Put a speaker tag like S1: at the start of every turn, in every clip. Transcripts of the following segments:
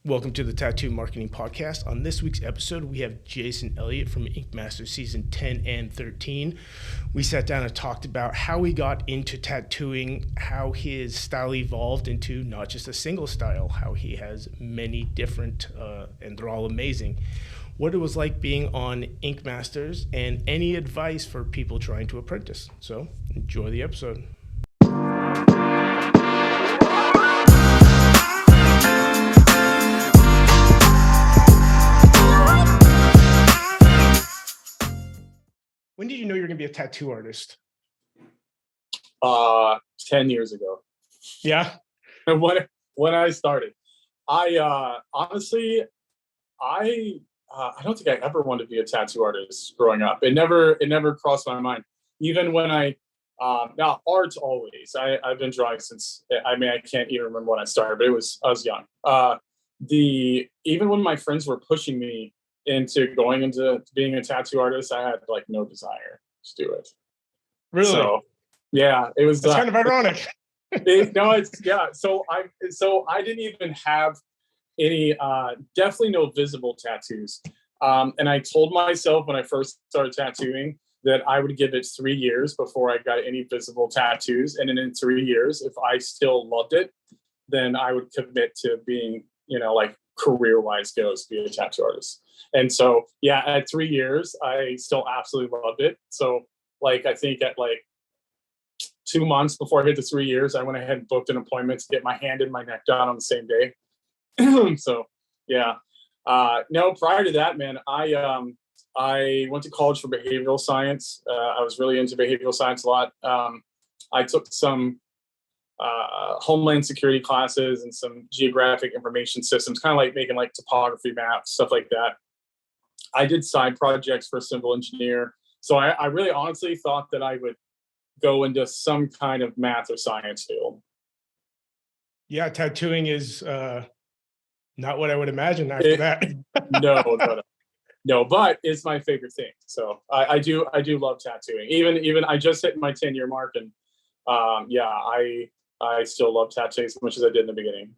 S1: Welcome to the Tattoo Marketing Podcast. On this week's episode, we have Jason Elliott from Ink Master Season 10 and 13. We sat down and talked about how he got into tattooing, how his style evolved into not just a single style, how he has many different, and they're all amazing. What it was like being on Ink Masters, and any advice for people trying to apprentice. So enjoy the episode. When did you know you were going to be a tattoo artist?
S2: 10 years ago.
S1: Yeah.
S2: When I started, I honestly, I don't think I ever wanted to be a tattoo artist growing up. It never crossed my mind. Even when now art always. I've been drawing since, I can't even remember when I started, but I was young. Even when my friends were pushing me into going into being a tattoo artist, I had like no desire to do it.
S1: Really?
S2: So yeah, it was
S1: kind of ironic.
S2: So I didn't even have any, definitely no visible tattoos. And I told myself when I first started tattooing that I would give it 3 years before I got any visible tattoos. And then in 3 years, if I still loved it, then I would commit to being, like career-wise goes, be a tattoo artist. And so, yeah, at 3 years, I still absolutely loved it. So like, I think at like 2 months before I hit the 3 years, I went ahead and booked an appointment to get my hand and my neck done on the same day. So yeah, no, prior to that, man, I went to college for behavioral science. I was really into behavioral science a lot. I took some homeland security classes and some geographic information systems, kind of like making like topography maps, stuff like that. I did side projects for a civil engineer. So I really honestly thought that I would go into some kind of math or science field.
S1: Yeah, tattooing is not what I would imagine after that.
S2: No, but it's my favorite thing. So I do love tattooing. Even I just hit my 10-year mark, and I still love tattooing as much as I did in the beginning.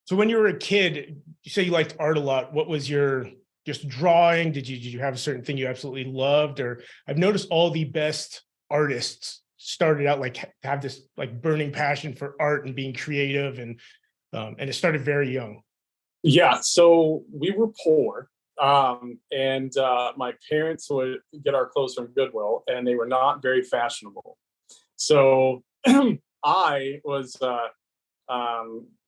S1: So when you were a kid, you say you liked art a lot. What was your just drawing? Did you have a certain thing you absolutely loved? Or I've noticed all the best artists started out like have this like burning passion for art and being creative, and it started very young.
S2: Yeah, so we were poor, and my parents would get our clothes from Goodwill, and they were not very fashionable. So I was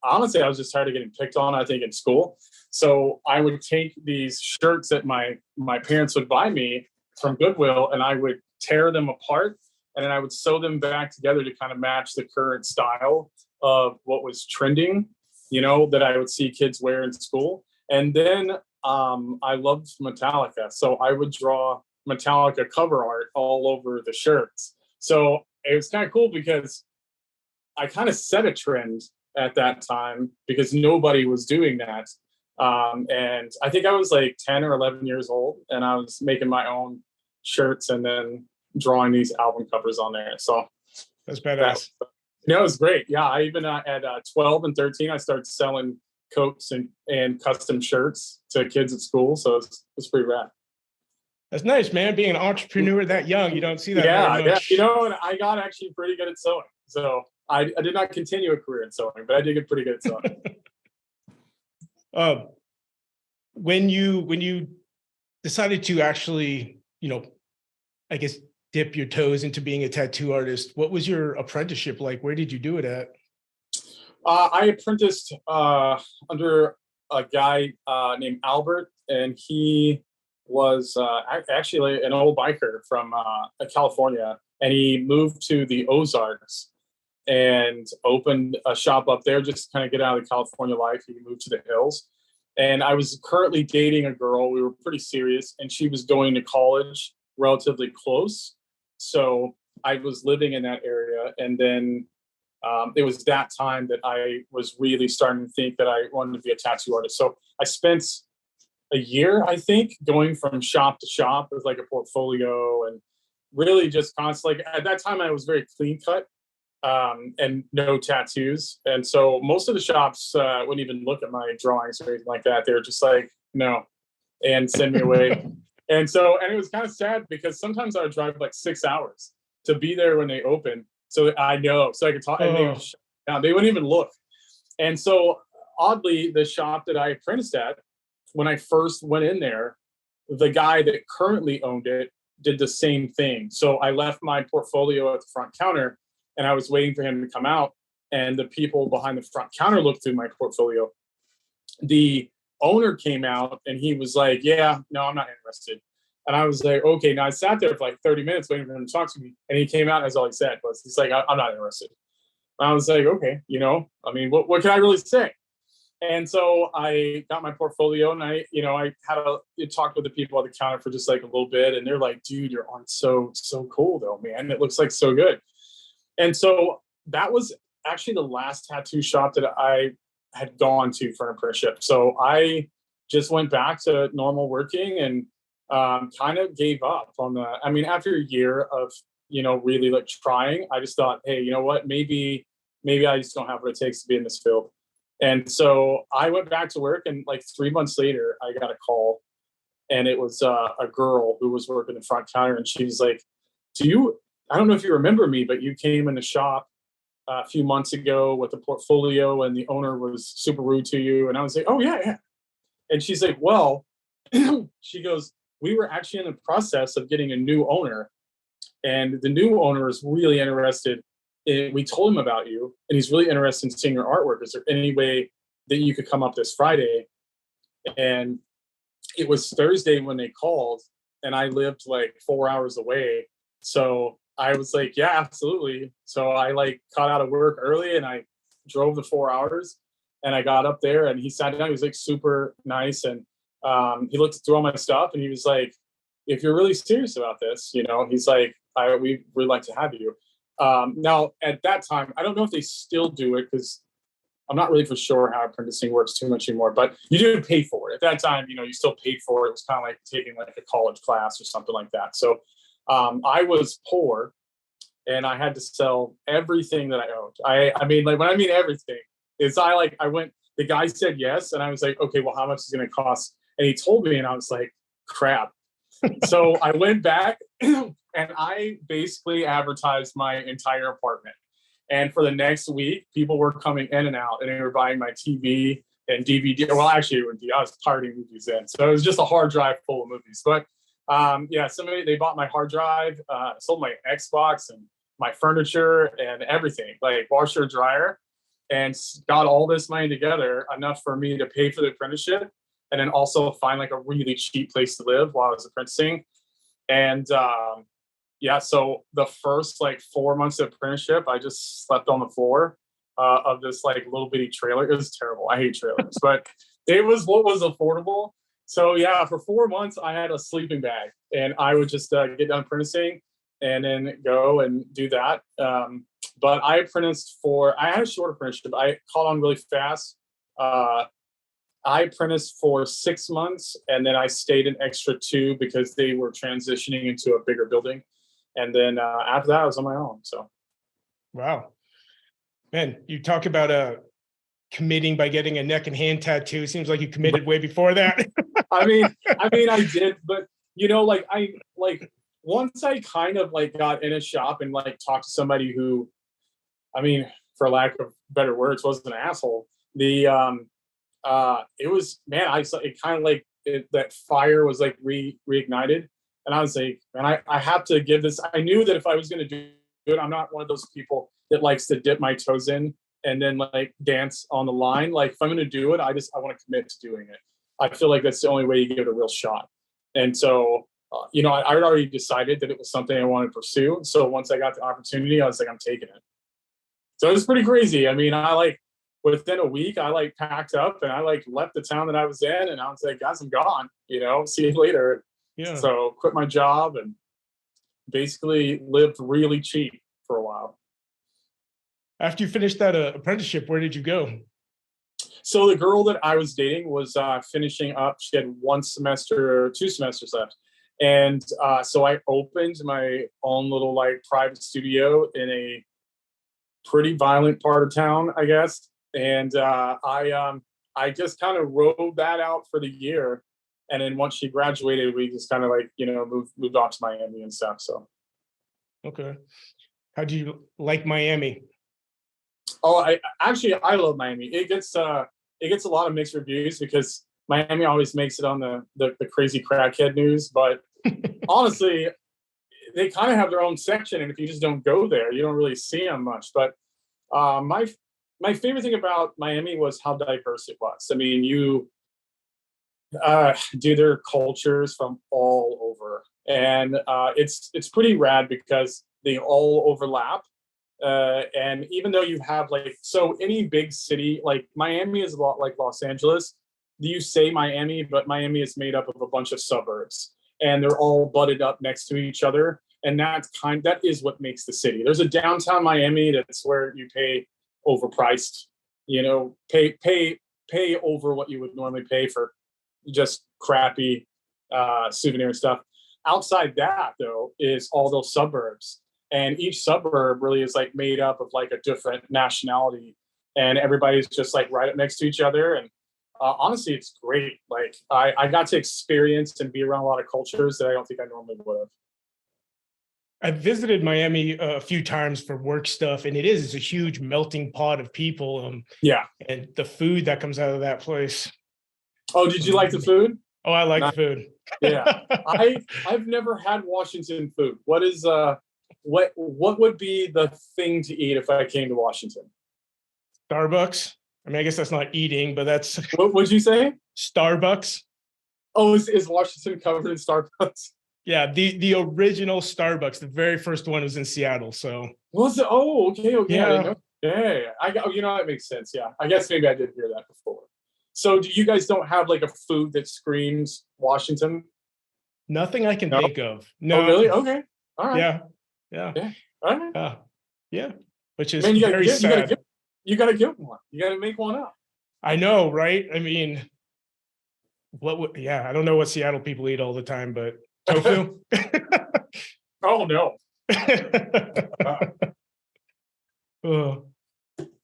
S2: honestly, I was just tired of getting picked on, I think, in school. So I would take these shirts that my parents would buy me from Goodwill, and I would tear them apart, and then I would sew them back together to kind of match the current style of what was trending, that I would see kids wear in school. And then I loved Metallica, so I would draw Metallica cover art all over the shirts. So it was kind of cool because I kind of set a trend at that time because nobody was doing that. And I think I was like 10 or 11 years old, and I was making my own shirts and then drawing these album covers on there. So
S1: that's badass.
S2: It was great. Yeah, I even at 12 and 13, I started selling coats and custom shirts to kids at school. So it's pretty rad.
S1: That's nice, man. Being an entrepreneur that young, you don't see that very much.
S2: Yeah, and I got actually pretty good at sewing. So I did not continue a career in sewing, but I did get pretty good at sewing.
S1: When you decided to actually, I guess, dip your toes into being a tattoo artist, what was your apprenticeship like? Where did you do it at?
S2: I apprenticed under a guy named Albert, and he was actually an old biker from California, and he moved to the Ozarks and opened a shop up there just to kind of get out of the California life. He moved to the hills. And I was currently dating a girl. We were pretty serious, and she was going to college relatively close. So I was living in that area. And then it was that time that I was really starting to think that I wanted to be a tattoo artist. So I spent a year, I think, going from shop to shop with like a portfolio, and really just constantly, at that time I was very clean cut. and no tattoos. And so most of the shops wouldn't even look at my drawings or anything like that. They were just like, no, and send me away. And it was kind of sad because sometimes I would drive like 6 hours to be there when they open. So I know, so I could talk, and they wouldn't even look. And so oddly, the shop that I apprenticed at, when I first went in there, the guy that currently owned it did the same thing. So I left my portfolio at the front counter and I was waiting for him to come out. And the people behind the front counter looked through my portfolio. The owner came out and he was like, yeah, no, I'm not interested. And I was like, okay. Now I sat there for like 30 minutes waiting for him to talk to me. And he came out and that's all he said was, he's like, I'm not interested. And I was like, okay, I mean, what can I really say? And so I got my portfolio and I talked with the people at the counter for just like a little bit. And they're like, dude, your art's so cool though, man. It looks like so good. And so that was actually the last tattoo shop that I had gone to for an apprenticeship. So I just went back to normal working and kind of gave up on after a year of, really like trying, I just thought, hey, you know what, maybe I just don't have what it takes to be in this field. And so I went back to work and like 3 months later, I got a call and it was a girl who was working the front counter. And she's like, I don't know if you remember me, but you came in the shop a few months ago with a portfolio and the owner was super rude to you. And I was like, oh yeah. And she's like, well, she goes, we were actually in the process of getting a new owner and the new owner is really interested. We told him about you and he's really interested in seeing your artwork. Is there any way that you could come up this Friday? And it was Thursday when they called and I lived like 4 hours away. So I was like, yeah, absolutely. So I like got out of work early and I drove the 4 hours and I got up there and he sat down. He was like super nice. And he looked through all my stuff and he was like, if you're really serious about this, he's like, we would like to have you. Now at that time, I don't know if they still do it because I'm not really for sure how apprenticing works too much anymore, but you didn't pay for it. At that time, you still paid for it. It was kind of like taking like a college class or something like that. So I was poor and I had to sell everything that I owned. I mean, like when I mean everything, the guy said yes. And I was like, okay, well, how much is it going to cost? And he told me and I was like, crap. So I went back and I basically advertised my entire apartment. And for the next week, people were coming in and out and they were buying my TV and DVD. Well, actually, I was pirating movies then. So it was just a hard drive full of movies. But they bought my hard drive, sold my Xbox and my furniture and everything, like washer, dryer, and got all this money together enough for me to pay for the apprenticeship and then also find like a really cheap place to live while I was apprenticing. And so the first like 4 months of apprenticeship, I just slept on the floor of this like little bitty trailer. It was terrible. I hate trailers, but it was what was affordable. So yeah, for 4 months I had a sleeping bag and I would just get done apprenticing and then go and do that. But I had a short apprenticeship. I caught on really fast. I apprenticed for 6 months and then I stayed an extra 2 because they were transitioning into a bigger building. And then after that, I was on my own. So,
S1: wow, man, you talk about committing by getting a neck and hand tattoo. Seems like you committed way before that.
S2: I mean, I did, but once I kind of like got in a shop and like talked to somebody who, I mean, for lack of better words, wasn't an asshole. It was, man, it kind of like that fire was like reignited. And I was like, man, I have to give this. I knew that if I was going to do it, I'm not one of those people that likes to dip my toes in and then like dance on the line. Like if I'm going to do it, I want to commit to doing it. I feel like that's the only way you give it a real shot. And so, I had already decided that it was something I wanted to pursue. So once I got the opportunity, I was like, I'm taking it. So it was pretty crazy. I mean, within a week, I packed up and I left the town that I was in and I was like, guys, I'm gone, see you later. Yeah. So quit my job and basically lived really cheap for a while.
S1: After you finished that apprenticeship, where did you go?
S2: So the girl that I was dating was finishing up. She had 2 semesters left. And so I opened my own little private studio in pretty violent part of town, I guess. And I just kind of rode that out for the year. And then once she graduated, we just kind of like, moved on to Miami and stuff. So.
S1: Okay. How do you like Miami?
S2: Oh, I love Miami. It gets a lot of mixed reviews because Miami always makes it on the crazy crackhead news. But honestly, they kind of have their own section, and if you just don't go there, you don't really see them much. But my favorite thing about Miami was how diverse it was. I mean, you do their cultures from all over, and it's pretty rad because they all overlap. And even though you have so any big city, like Miami is a lot like Los Angeles. You say Miami, but Miami is made up of a bunch of suburbs, and they're all butted up next to each other. And that is what makes the city. There's a downtown Miami that's where you pay overpriced, pay over what you would normally pay for just crappy souvenir stuff. Outside that, though, is all those suburbs. And each suburb really is like made up of like a different nationality, and everybody's just like right up next to each other. And honestly, it's great. Like I got to experience and be around a lot of cultures that I don't think I normally would have.
S1: I visited Miami a few times for work stuff, and it's a huge melting pot of people.
S2: Yeah.
S1: And the food that comes out of that place.
S2: Oh, did you like the food?
S1: Oh, I like the food.
S2: Yeah. I've never had Washington food. What is what would be the thing to eat if I came to Washington?
S1: Starbucks. I mean, I guess that's not eating, but that's
S2: what would you say?
S1: Starbucks.
S2: Oh, is Washington covered in Starbucks?
S1: Yeah, the original Starbucks, the very first one was in Seattle. So
S2: was it? Oh, okay.
S1: Yeah.
S2: Yeah. That makes sense. Yeah, I guess maybe I did hear that before. So, do you guys don't have like a food that screams Washington?
S1: Nothing I can think of. No.
S2: Oh, really? Okay. All right.
S1: Yeah.
S2: All right.
S1: Yeah. Which is
S2: very
S1: sad.
S2: You gotta get one. You gotta make one up.
S1: I know, right? I mean, I don't know what Seattle people eat all the time, but tofu.
S2: Oh no.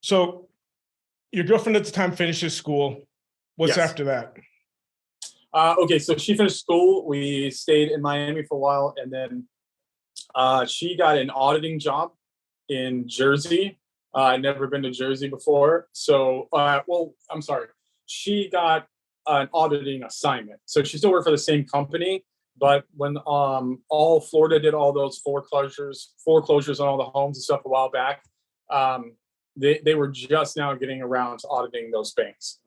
S1: So your girlfriend at the time finishes school. What's
S2: Yes.
S1: after that?
S2: Okay, so she finished school. We stayed in Miami for a while, and then she got an auditing job in Jersey. I'd never been to Jersey before. So, I'm sorry. She got an auditing assignment. So she still worked for the same company, but when all Florida did all those foreclosures on all the homes and stuff a while back, they were just now getting around to auditing those banks.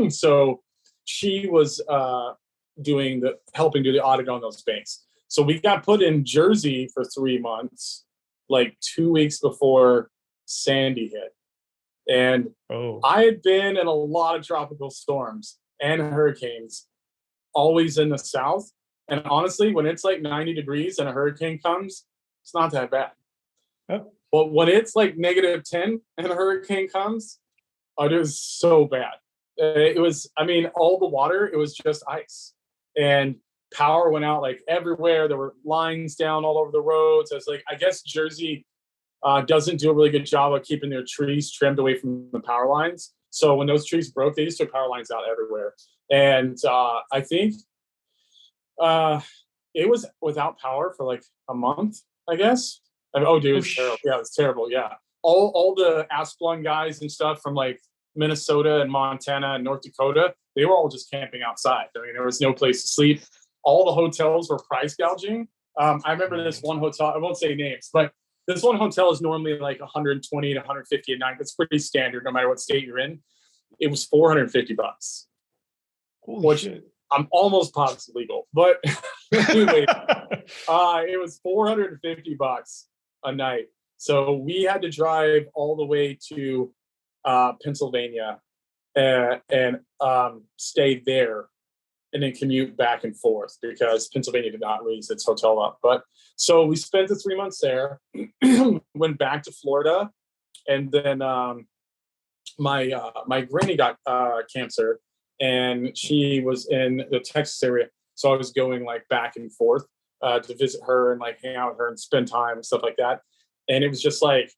S2: So she was helping do the audit on those banks. So we got put in Jersey for 3 months, like 2 weeks before Sandy hit. And I had been in a lot of tropical storms and hurricanes, always in the South. And honestly, when it's like 90 degrees and a hurricane comes, it's not that bad.
S1: Oh.
S2: But when it's like -10 and a hurricane comes, it was so bad. All the water, it was just ice. And power went out like everywhere. There were lines down all over the roads. I guess Jersey doesn't do a really good job of keeping their trees trimmed away from the power lines. So when those trees broke, they just took power lines out everywhere. And I think it was without power for like a month, I guess. Dude, it was terrible. Yeah, it was terrible. Yeah. All the Asplund guys and stuff from like Minnesota and Montana and North Dakota, they were all just camping outside. I mean, there was no place to sleep. All the hotels were price gouging. I remember this one hotel, I won't say names, but this one hotel is normally like 120 to 150 a night. That's pretty standard no matter what state you're in. It was $450.
S1: Holy shit.
S2: I'm almost positive legal, but anyway, it was $450 a night. So we had to drive all the way to Pennsylvania and stay there and then commute back and forth because Pennsylvania did not raise its hotel up. But so we spent the 3 months there, went back to Florida, and then my granny got cancer, and she was in the Texas area. So I was going like back and forth to visit her and like hang out with her and spend time and stuff like that. And it was just like,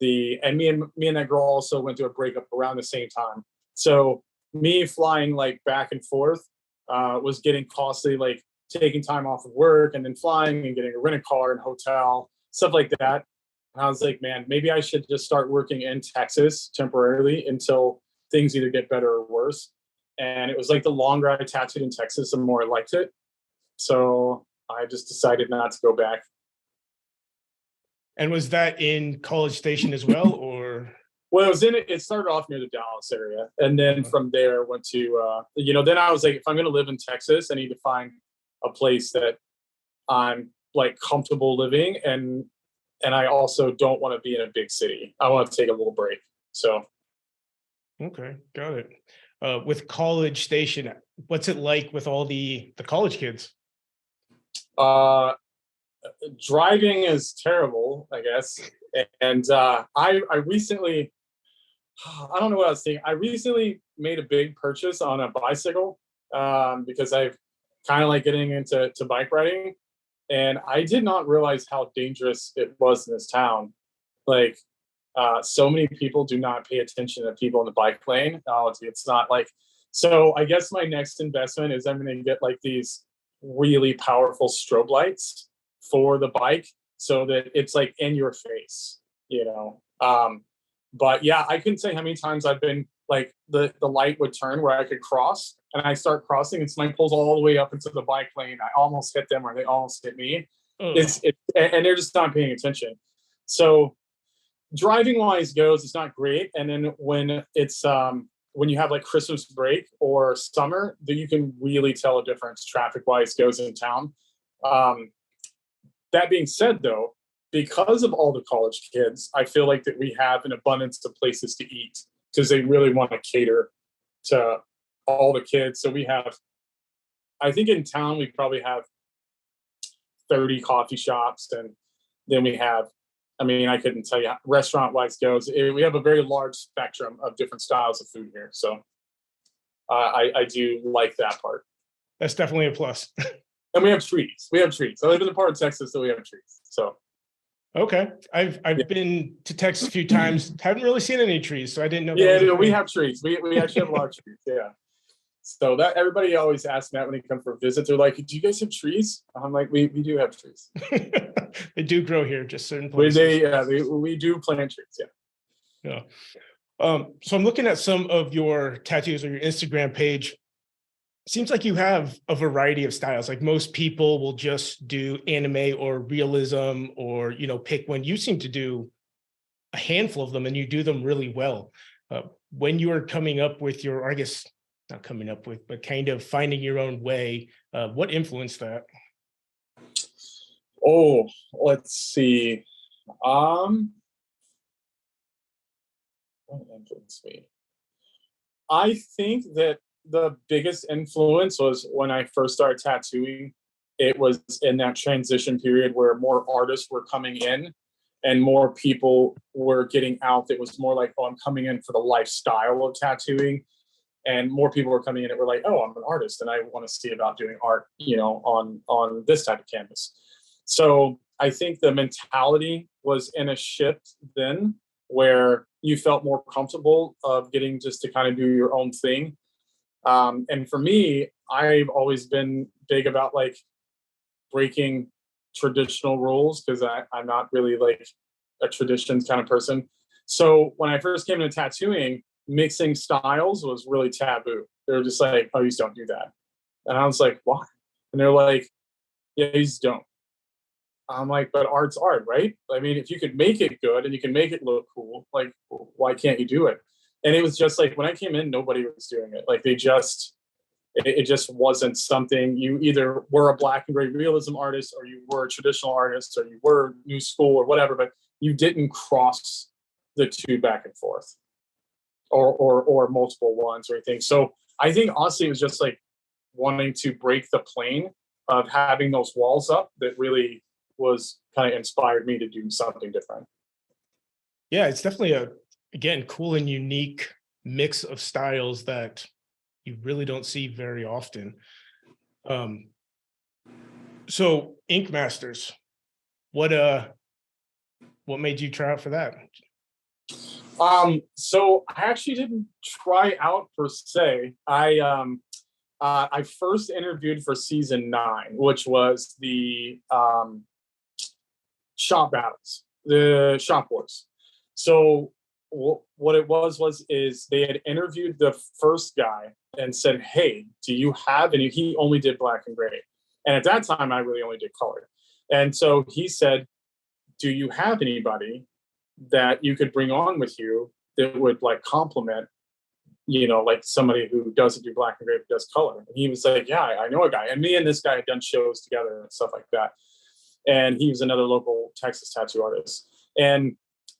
S2: and me and that girl also went through a breakup around the same time. So me flying like back and forth was getting costly, like taking time off of work and then flying and getting a rent a car and hotel, stuff like that. And I was like, man, maybe I should just start working in Texas temporarily until things either get better or worse. And it was like the longer I tattooed in Texas, the more I liked it. So I just decided not to go back.
S1: And was that in College Station as well, or?
S2: Well, it started off near the Dallas area. And then from there went to, then I was like, if I'm going to live in Texas, I need to find a place that I'm like comfortable living. And I also don't want to be in a big city. I want to take a little break. So.
S1: Okay, got it. With College Station, what's it like with all the college kids?
S2: Driving is terrible, I guess. And I recently, I don't know what I was thinking. I recently made a big purchase on a bicycle because I've kind of like getting into bike riding, and I did not realize how dangerous it was in this town. Like, so many people do not pay attention to people in the bike lane. Oh, it's not like. So I guess my next investment is I'm going to get like these really powerful strobe lights for the bike so that it's like in your face, but yeah, I couldn't say how many times I've been like the light would turn where I could cross and I start crossing and somebody pulls all the way up into the bike lane. I almost hit them or they almost hit me. And they're just not paying attention. So driving wise goes, it's not great. And then when it's when you have like Christmas break or summer, that you can really tell a difference traffic wise goes in town. That being said, though, because of all the college kids, I feel like that we have an abundance of places to eat because they really want to cater to all the kids. So we have, I think in town, we probably have 30 coffee shops. And then we have, I mean, I couldn't tell you restaurant wise goes. We have a very large spectrum of different styles of food here. So I do like that part.
S1: That's definitely a plus.
S2: And we have trees. I live in the part of Texas that we have trees. So.
S1: Okay. I've been to Texas a few times. Haven't really seen any trees, so I didn't know.
S2: Yeah, we have trees. We actually have a lot of trees. Yeah. So that everybody always asks me that when they come for a visit. They're like, "Do you guys have trees?" I'm like, "We do have trees."
S1: They do grow here, just certain places.
S2: We do plant trees.
S1: Yeah. So I'm looking at some of your tattoos on your Instagram page. Seems like you have a variety of styles. Like most people will just do anime or realism or, pick one. You seem to do a handful of them and you do them really well. When you are coming up with your, I guess not coming up with, but kind of finding your own way, what influenced that?
S2: Oh, let's see. What influenced me? I think that the biggest influence was when I first started tattooing. It was in that transition period where more artists were coming in and more people were getting out. That was more like, oh, I'm coming in for the lifestyle of tattooing. And more people were coming in and were like, oh, I'm an artist and I want to see about doing art, on this type of canvas. So I think the mentality was in a shift then where you felt more comfortable of getting just to kind of do your own thing. And for me, I've always been big about like breaking traditional rules because I'm not really like a traditions kind of person. So when I first came into tattooing, mixing styles was really taboo. They were just like, oh, you just don't do that. And I was like, why? And they're like, yeah, you just don't. I'm like, but art's art, right? I mean, if you could make it good and you can make it look cool, like, why can't you do it? And it was just like, when I came in, nobody was doing it. Like it just wasn't something. You either were a black and gray realism artist or you were a traditional artist or you were new school or whatever, but you didn't cross the two back and forth or multiple ones or anything. So I think honestly, it was just like wanting to break the plane of having those walls up that really was kind of inspired me to do something different.
S1: Yeah, it's definitely again, cool and unique mix of styles that you really don't see very often. So Ink Masters, what made you try out for that?
S2: So I actually didn't try out per se. I first interviewed for season 9, which was the shop battles, the shop wars. So what it was is they had interviewed the first guy and said, "Hey, do you have any?" He only did black and gray, and at that time I really only did color. And so he said, "Do you have anybody that you could bring on with you that would like complement, like somebody who doesn't do black and gray but does color?" And he was like, "Yeah, I know a guy." And me and this guy had done shows together and stuff like that. And he was another local Texas tattoo artist. And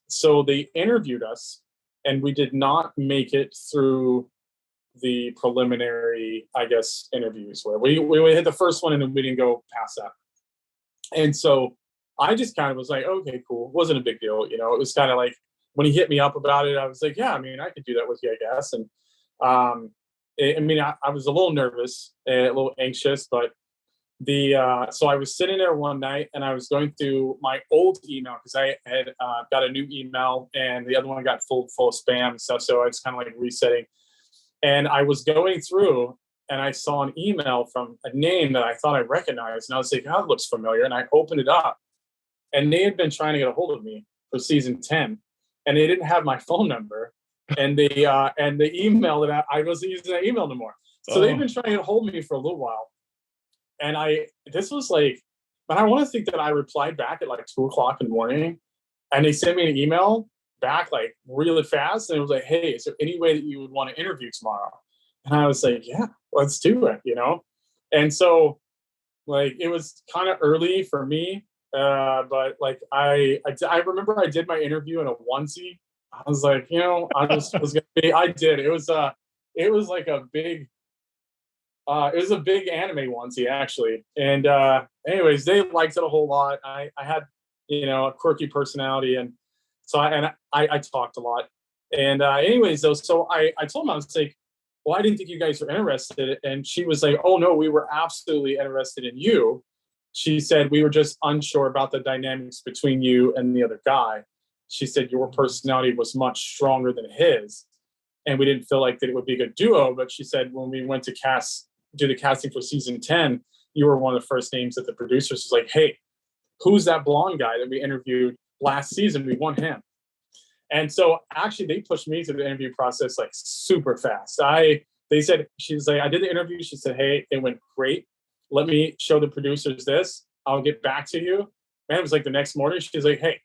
S2: so they interviewed us, and we did not make it through the preliminary, I guess, interviews where we hit the first one and then we didn't go past that. And so I just kind of was like, okay, cool. It wasn't a big deal. It was kind of like when he hit me up about it, I was like, yeah, I mean, I could do that with you, I guess. And I was a little nervous, a little anxious, but so I was sitting there one night and I was going through my old email because I had got a new email and the other one got full of spam and stuff. So I was kind of like resetting, and I was going through and I saw an email from a name that I thought I recognized, and I was like, "Oh, that looks familiar." And I opened it up, and they had been trying to get a hold of me for season 10, and they didn't have my phone number, and the email that I wasn't using that email no more. So they've been trying to get a hold of me for a little while. And this was like, but I want to think that I replied back at like 2:00 in the morning, and they sent me an email back like really fast. And it was like, "Hey, is there any way that you would want to interview tomorrow?" And I was like, "Yeah, let's do it," And so like, it was kind of early for me. But like, I remember I did my interview in a onesie. I was like, I just was going to be, I did. It was like a big, it was a big anime onesie actually. And anyways, they liked it a whole lot. I had, a quirky personality, and so I talked a lot. And anyways, though, so I told them, I was like, "Well, I didn't think you guys were interested." And she was like, "Oh no, we were absolutely interested in you." She said, "We were just unsure about the dynamics between you and the other guy." She said, "Your personality was much stronger than his, and we didn't feel like that it would be a good duo." But she said, when we went to do the casting for season 10, you were one of the first names that the producers was like, "Hey, who's that blonde guy that we interviewed last season? We want him." And so actually they pushed me through the interview process like super fast. She was like, "I did the interview." She said, "Hey, it went great. Let me show the producers this. I'll get back to you." Man, it was like the next morning. She's like, "Hey,"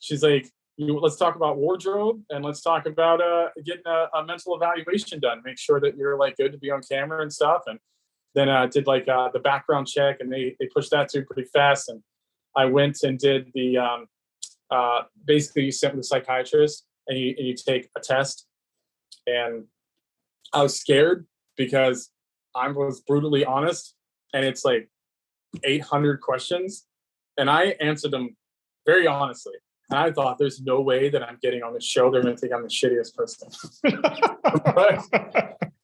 S2: she's like, "let's talk about wardrobe, and let's talk about getting a mental evaluation done. Make sure that you're like good to be on camera and stuff." And then did like the background check, and they pushed that through pretty fast. And I went and did the basically you sit with a psychiatrist and you take a test. And I was scared because I was brutally honest, and it's like 800 questions, and I answered them very honestly. And I thought, there's no way that I'm getting on the show. They're going to think I'm the shittiest person.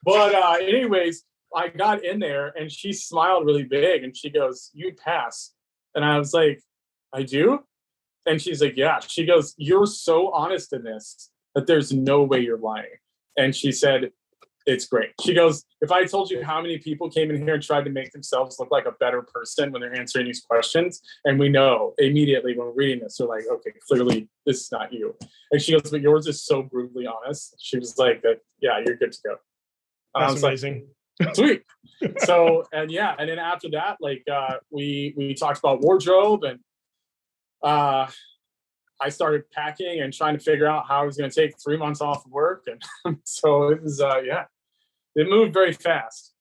S2: but anyways, I got in there, and she smiled really big, and she goes, "You pass." And I was like, "I do?" And she's like, "Yeah." She goes, "You're so honest in this that there's no way you're lying." And she said, "It's great." She goes, "If I told you how many people came in here and tried to make themselves look like a better person when they're answering these questions, and we know immediately when we're reading this, we're like, okay, clearly this is not you." And she goes, "But yours is so brutally honest." She was like, "That, yeah, you're good to go."
S1: That's amazing.
S2: Like, sweet. So, and yeah, and then after that, like we talked about wardrobe, and I started packing and trying to figure out how I was going to take 3 months off of work. And so it was, it moved very fast.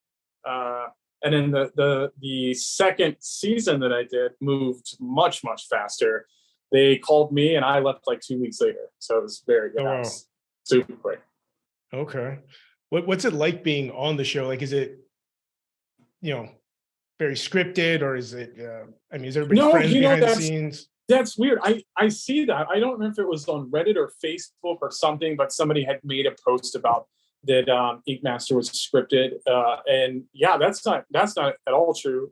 S2: And then the second season that I did moved much, much faster. They called me and I left like 2 weeks later. So it was very good. Wow. Super quick.
S1: Okay. What's it like being on the show? Like, is it, very scripted, or is it, is everybody friends behind the scenes?
S2: That's weird. I see that. I don't know if it was on Reddit or Facebook or something, but somebody had made a post about that Ink Master was scripted. And yeah, that's not at all true.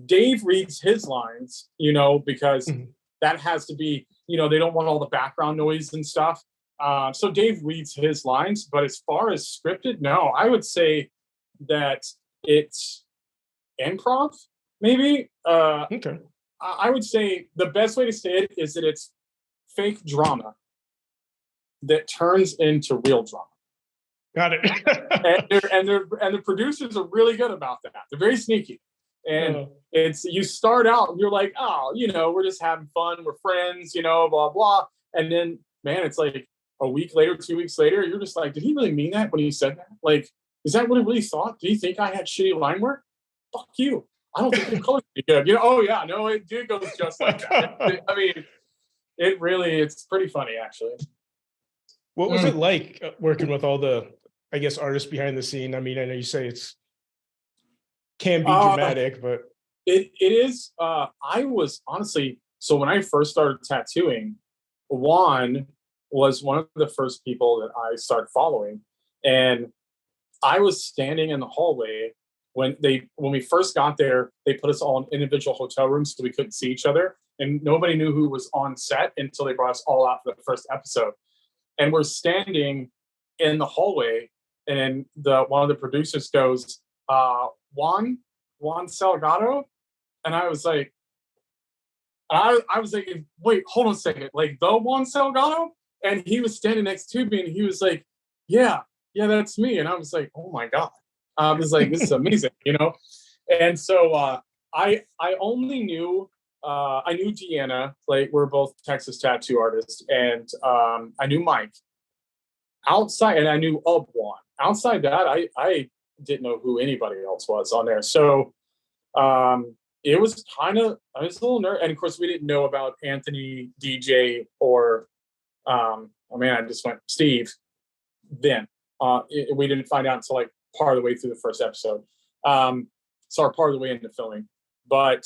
S2: Dave reads his lines, because that has to be, they don't want all the background noise and stuff. So Dave reads his lines, but as far as scripted, no, I would say that it's improv, maybe.
S1: Okay.
S2: I would say the best way to say it is that it's fake drama that turns into real drama.
S1: Got it.
S2: and the producers are really good about that. They're very sneaky. And it's, you start out and you're like, oh, we're just having fun, we're friends, blah blah. And then, man, it's like a week later, 2 weeks later, you're just like, did he really mean that when he said that? Like, is that what he really thought? Do you think I had shitty line work? Fuck you. I don't think your color's good. Oh yeah, no, it goes just like that. I mean, it's pretty funny, actually.
S1: What was it like working with all the, I guess, artists behind the scene? I mean, I know you say can be dramatic, but
S2: it is. I was honestly, so when I first started tattooing, Juan was one of the first people that I started following, and I was standing in the hallway when we first got there. They put us all in individual hotel rooms so we couldn't see each other, and nobody knew who was on set until they brought us all out for the first episode. And we're standing in the hallway, and one of the producers goes, Juan Salgado, and I was like, wait, hold on a second, like the Juan Salgado? And he was standing next to me, and he was like, yeah, that's me. And I was like, oh my god, I was like, this is amazing, And so I only knew. I knew Deanna, like we're both Texas tattoo artists, and I knew Mike outside, and I knew of Juan. Outside that, I didn't know who anybody else was on there. So it was I was a little nervous, and of course we didn't know about Anthony, DJ, or I just went Steve. Then we didn't find out until like part of the way through the first episode, so part of the way into filming, but.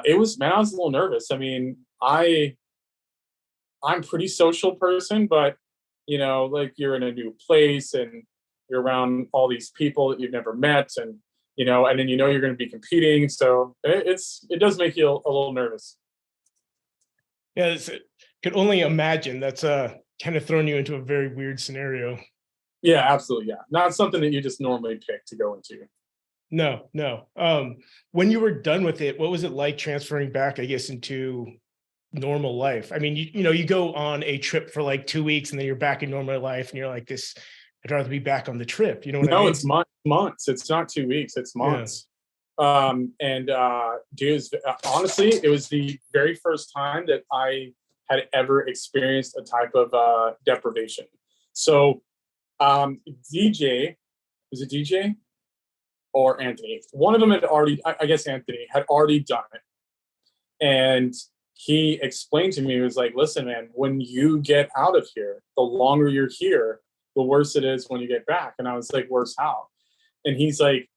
S2: It was, man, I was a little nervous. I mean, I'm a pretty social person, but like you're in a new place and you're around all these people that you've never met, and and then you're going to be competing, so it does make you a little nervous.
S1: Yeah, could only imagine. That's kind of thrown you into a very weird scenario.
S2: Yeah, absolutely. Yeah, not something that you just normally pick to go into.
S1: No. When you were done with it, what was it like transferring back, I guess, into normal life? I mean, you go on a trip for like 2 weeks and then you're back in normal life and you're like, I'd rather be back on the trip. You know what I mean?
S2: No, it's months. It's not 2 weeks. It's months. Yeah. Dude, honestly, it was the very first time that I had ever experienced a type of deprivation. So DJ, was it DJ? Or Anthony. One of them had already, I guess Anthony had already done it. And he explained to me, he was like, listen, man, when you get out of here, the longer you're here, the worse it is when you get back. And I was like, worse how? And he's like,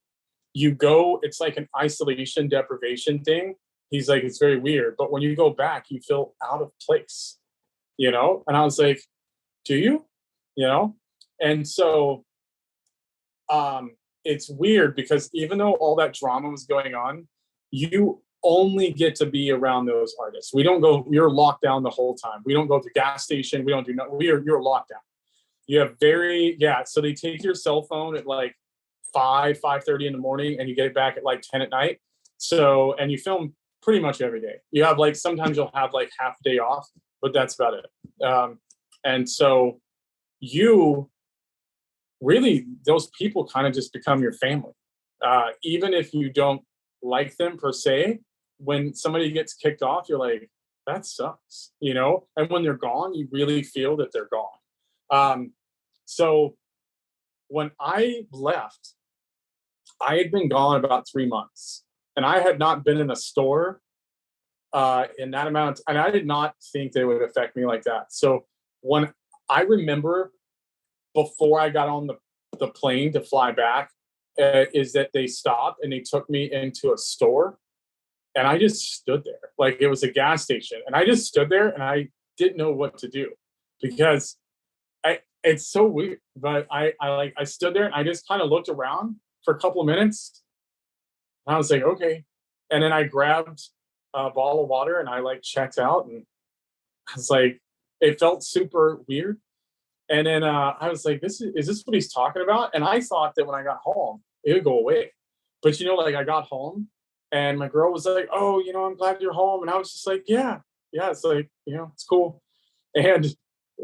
S2: it's like an isolation deprivation thing. He's like, it's very weird. But when you go back, you feel out of place, And I was like, do you? And so, it's weird because even though all that drama was going on, you only get to be around those artists. You're locked down the whole time. We don't go to the gas station. We don't do nothing. You're locked down. You have so they take your cell phone at like 5:30 in the morning and you get it back at like 10 at night. So, and you film pretty much every day. You have like, sometimes you'll have like half a day off, but that's about it. And so really, those people kind of just become your family. Even if you don't like them per se, when somebody gets kicked off, you're like, that sucks, And when they're gone, you really feel that they're gone. So when I left, I had been gone about 3 months, and I had not been in a store in that amount, and I did not think they would affect me like that. So when I remember, before I got on the plane to fly back, is that they stopped and they took me into a store, and I just stood there. Like, it was a gas station, and I just stood there and I didn't know what to do, because it's so weird. But I stood there and I just kind of looked around for a couple of minutes, and I was like, okay. And then I grabbed a bottle of water and I checked out, and I was like, it felt super weird. And then I was like, is this what he's talking about? And I thought that when I got home, it would go away. But, like I got home and my girl was like, oh, I'm glad you're home. And I was just like, yeah, it's like, it's cool. And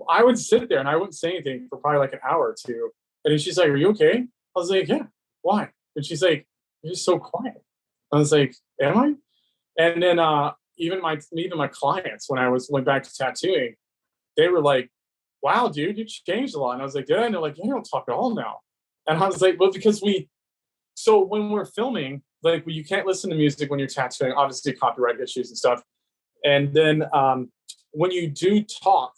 S2: I would sit there and I wouldn't say anything for probably like an hour or two. And then she's like, are you okay? I was like, yeah, why? And she's like, you're just so quiet. I was like, am I? And then even my clients, when I went back to tattooing, they were like, wow, dude, you changed a lot. And I was like, did I? And they're like, yeah, you don't talk at all now. And I was like, well, because so when we're filming, like you can't listen to music when you're tattooing, obviously copyright issues and stuff. And then when you do talk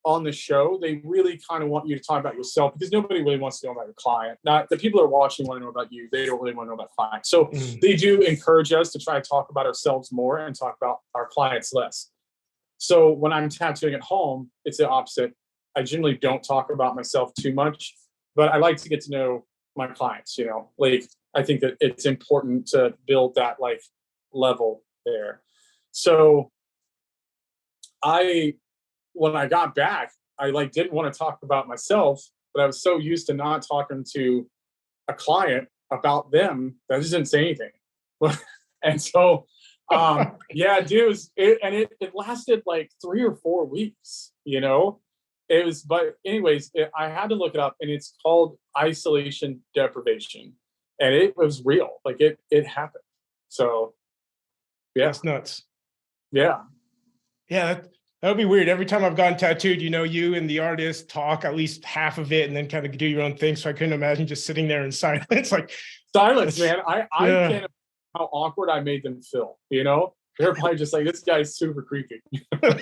S2: on the show, they really kind of want you to talk about yourself because nobody really wants to know about your client. Not the people that are watching want to know about you. They don't really want to know about clients. So they do encourage us to try to talk about ourselves more and talk about our clients less. So when I'm tattooing at home, it's the opposite. I generally don't talk about myself too much, but I like to get to know my clients, like I think that it's important to build that like level there. So when I got back, I like didn't want to talk about myself, but I was so used to not talking to a client about them that I just didn't say anything. And so, yeah, dude, it lasted like 3 or 4 weeks, It was, but anyways, I had to look it up, and it's called isolation deprivation, and it was real. Like it happened. So, yeah,
S1: That's nuts.
S2: Yeah.
S1: That would be weird. Every time I've gotten tattooed, you and the artist talk at least half of it and then kind of do your own thing. So I couldn't imagine just sitting there in silence. Like
S2: silence, man. I can't imagine how awkward I made them feel. They're probably just like, this guy's super creepy. I'm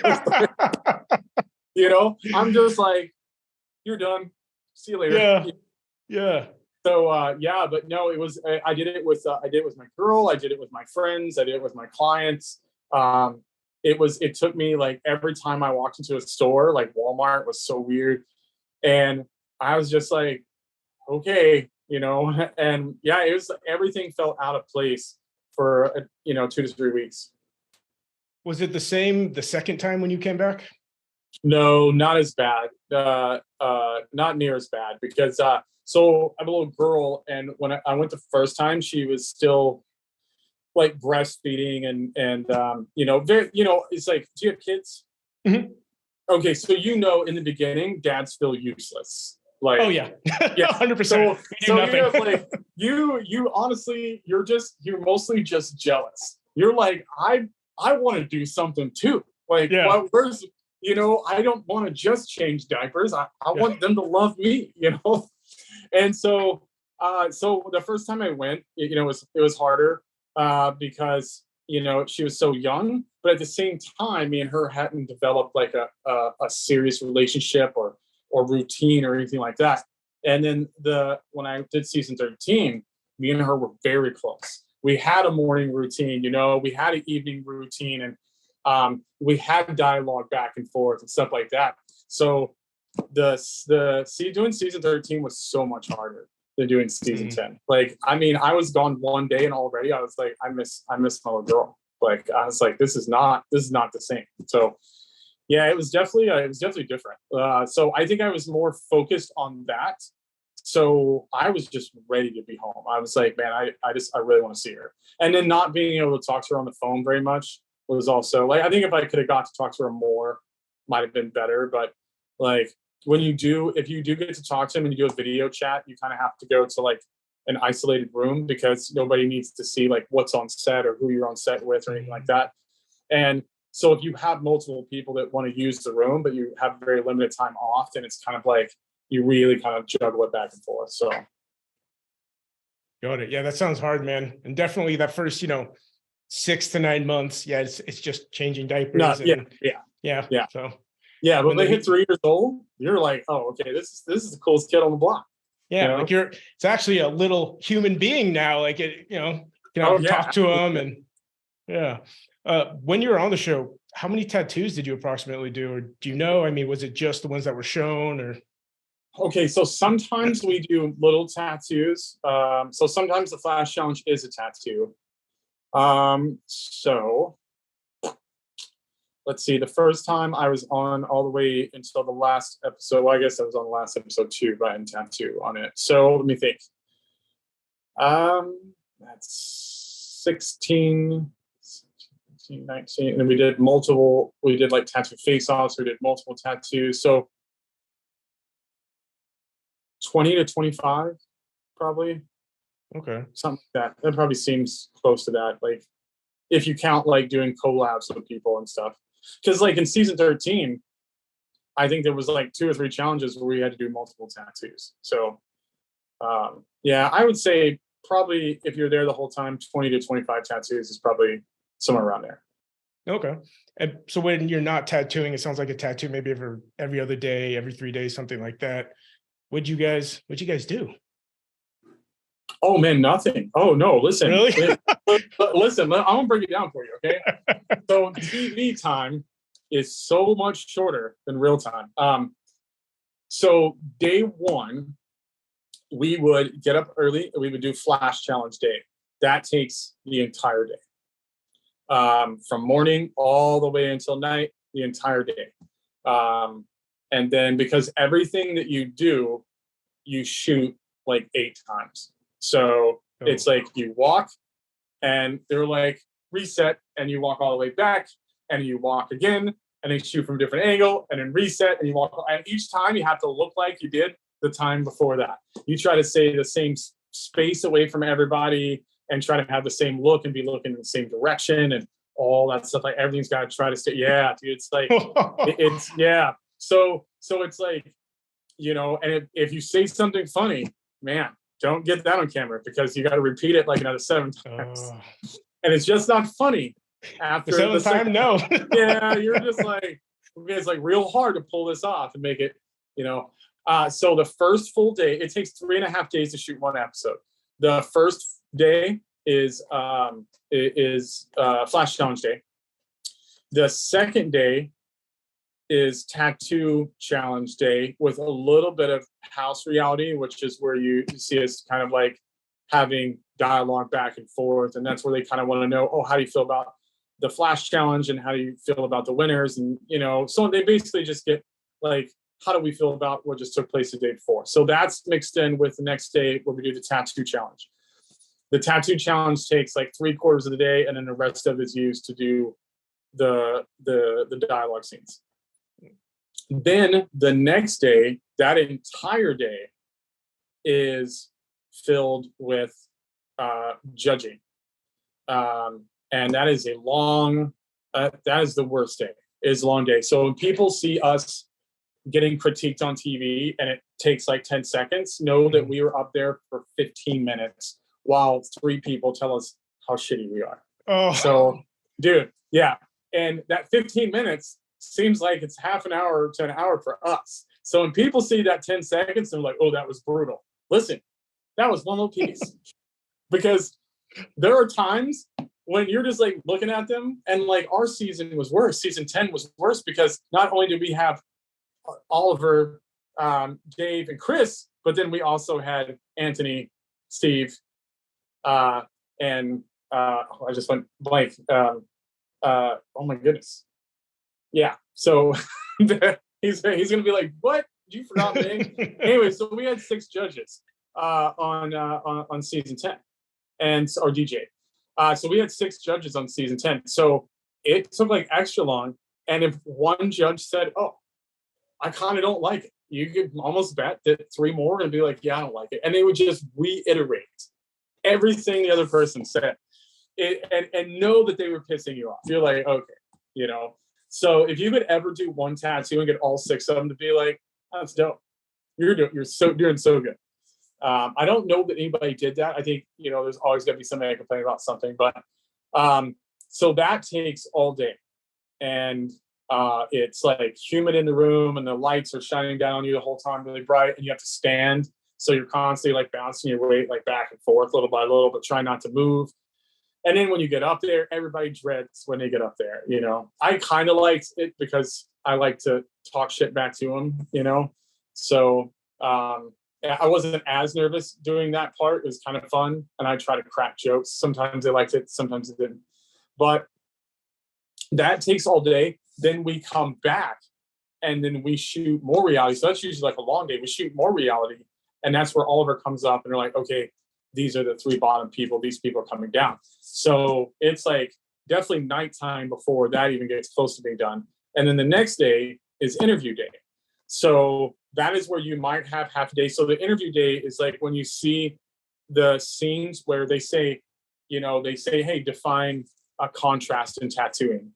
S2: just like, you're done. See you later.
S1: Yeah.
S2: So but no, it was. I did it with my girl. I did it with my friends. I did it with my clients. It took me like every time I walked into a store, like Walmart was so weird. And I was just like, okay, and yeah, everything felt out of place for, 2 to 3 weeks.
S1: Was it the same the second time when you came back?
S2: No, not as bad. Not near as bad because, so I have a little girl, and when I went the first time, she was still like breastfeeding and very, it's like, do you have kids?
S1: Mm-hmm.
S2: Okay, so in the beginning, dads feel useless. Like,
S1: oh yeah,
S2: yeah,
S1: 100%.
S2: So
S1: nothing.
S2: like you honestly, you're mostly just jealous. You're like, I want to do something too. Like, where's I don't want to just change diapers. I want them to love me. And so so the first time I went, it was harder. Because she was so young, but at the same time, me and her hadn't developed like a serious relationship or routine or anything like that. And then when I did season 13, me and her were very close. We had a morning routine, we had an evening routine, and we had dialogue back and forth and stuff like that. So doing season 13 was so much harder than doing season 10. Like, I mean, I was gone one day and already I was like, I miss my little girl. Like, I was like, this is not the same. So yeah, it was definitely different. So I think I was more focused on that. So I was just ready to be home. I was like, man, I really want to see her. And then not being able to talk to her on the phone very much was also like, I think if I could have got to talk to her more, might have been better. But like, if you do get to talk to him and you do a video chat, you kind of have to go to like an isolated room because nobody needs to see like what's on set or who you're on set with or anything like that. And so if you have multiple people that want to use the room, but you have very limited time off, then it's kind of like you really kind of juggle it back and forth. So.
S1: Got it. Yeah, that sounds hard, man. And definitely that first, 6 to 9 months. Yeah, it's just changing diapers.
S2: Yeah.
S1: So.
S2: Yeah, but when they hit 3 years old, you're like, oh, okay, this is the coolest kid on the block.
S1: Yeah, like it's actually a little human being now. Like talk to him and when you were on the show, how many tattoos did you approximately do, or do you know? I mean, was it just the ones that were shown, or?
S2: Okay, so sometimes we do little tattoos. So sometimes the flash challenge is a tattoo. So let's see, the first time I was on all the way until the last episode. Well, I guess I was on the last episode too, but I had tattoo on it. So let me think. That's 16, 19, and we did like tattoo face-offs, we did multiple tattoos. So 20 to 25, probably.
S1: Okay.
S2: Something like that. That probably seems close to that. Like, if you count like doing collabs with people and stuff. Because like in season 13, I think there was like 2 or 3 challenges where we had to do multiple tattoos. So yeah, I would say probably if you're there the whole time, 20 to 25 tattoos is probably somewhere around there.
S1: Okay. And so when you're not tattooing, it sounds like a tattoo maybe every other day, every 3 days, something like that. What'd you guys do?
S2: Oh man, nothing. Oh no, listen.
S1: Really?
S2: Listen, I'm gonna break it down for you, okay? So TV time is so much shorter than real time. So day 1, we would get up early and we would do flash challenge day. That takes the entire day. From morning all the way until night, the entire day. And then because everything that you do, you shoot like 8 times. So it's like you walk and they're like reset and you walk all the way back and you walk again and they shoot from a different angle and then reset and you walk. And each time you have to look like you did the time before that. You try to stay the same space away from everybody and try to have the same look and be looking in the same direction and all that stuff. Like everything's got to try to stay. Yeah, dude, it's like, it's yeah. So it's like, you know, and if you say something funny, man, don't get that on camera because you got to repeat it like another 7 times. And it's just not funny after
S1: the 7th time. No.
S2: Yeah, you're just like, it's like real hard to pull this off and make it, you know. So the first full day, it takes 3.5 days to shoot 1 episode. The first day is Flash Challenge Day. The second day is Tattoo Challenge Day with a little bit of house reality, which is where you see us kind of like having dialogue back and forth. And that's where they kind of want to know, oh, how do you feel about the Flash Challenge and how do you feel about the winners? And, you know, so they basically just get like, how do we feel about what just took place the day before? So that's mixed in with the next day where we do the Tattoo Challenge. The Tattoo Challenge takes like 3/4 of the day, and then the rest of it is used to do the dialogue scenes. Then the next day, that entire day is filled with judging. And that is a long, that is the worst day. It is a long day. So when people see us getting critiqued on TV and it takes like 10 seconds, know that we were up there for 15 minutes while 3 people tell us how shitty we are.
S1: Oh.
S2: So, dude, yeah. And that 15 minutes seems like it's half an hour to an hour for us. So when people see that 10 seconds, they're like, oh, that was brutal. Listen, that was one little piece. Because there are times when you're just like looking at them and like our season was worse. Season 10 was worse because not only did we have Oliver, Dave, and Chris, but then we also had Anthony, Steve, and I just went blank. Oh my goodness. Yeah. So he's going to be like, what? You forgot me? Anyway, so we had 6 judges on season 10 or DJ. So we had 6 judges on season 10. So it took like extra long. And if one judge said, oh, I kind of don't like it, you could almost bet that 3 more and be like, yeah, I don't like it. And they would just reiterate everything the other person said and know that they were pissing you off. You're like, okay, you know. So if you could ever do one tattoo and get all 6 of them to be like, that's dope. You're doing so good. I don't know that anybody did that. I think, you know, there's always going to be somebody complaining about something, but so that takes all day. And it's like humid in the room and the lights are shining down on you the whole time really bright and you have to stand. So you're constantly like bouncing your weight like back and forth little by little, but try not to move. And then when you get up there, everybody dreads when they get up there, you know. I kind of liked it because I like to talk shit back to them, you know. So I wasn't as nervous doing that part. It was kind of fun. And I try to crack jokes. Sometimes they liked it, sometimes they didn't. But that takes all day. then we come back and then we shoot more reality. So that's usually like a long day. We shoot more reality, and that's where Oliver comes up and they're like, okay, these are the 3 bottom people. These people are coming down. So it's like definitely nighttime before that even gets close to being done. And then the next day is interview day. So that is where you might have half a day. So the interview day is like when you see the scenes where they say, hey, define a contrast in tattooing.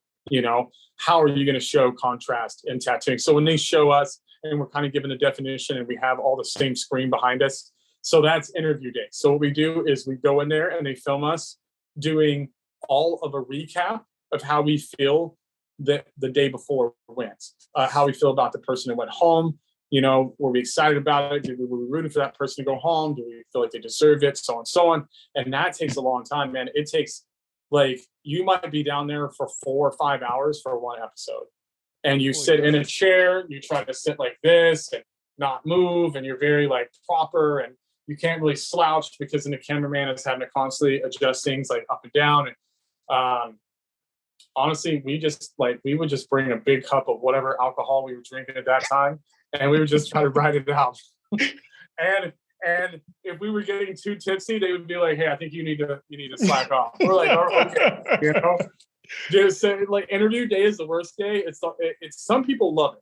S2: How are you going to show contrast in tattooing? So when they show us and we're kind of given the definition and we have all the same screen behind us, so that's interview day. So what we do is we go in there and they film us doing all of a recap of how we feel the day before went, how we feel about the person that went home. Were we excited about it? Were we rooting for that person to go home? Do we feel like they deserved it? So on and so on. And that takes a long time, man. It takes, like, you might be down there for 4 or 5 hours for one episode. And you sit in a chair, you try to sit like this and not move, and you're very like proper, and you can't really slouch because then the cameraman is having to constantly adjust things like up and down. And honestly, we would just bring a big cup of whatever alcohol we were drinking at that time, and we would just try to ride it out. And if we were getting too tipsy, they would be like, "Hey, I think you need to slack off." We're like, "Oh, okay," Just say, like, interview day is the worst day. It's some people love it.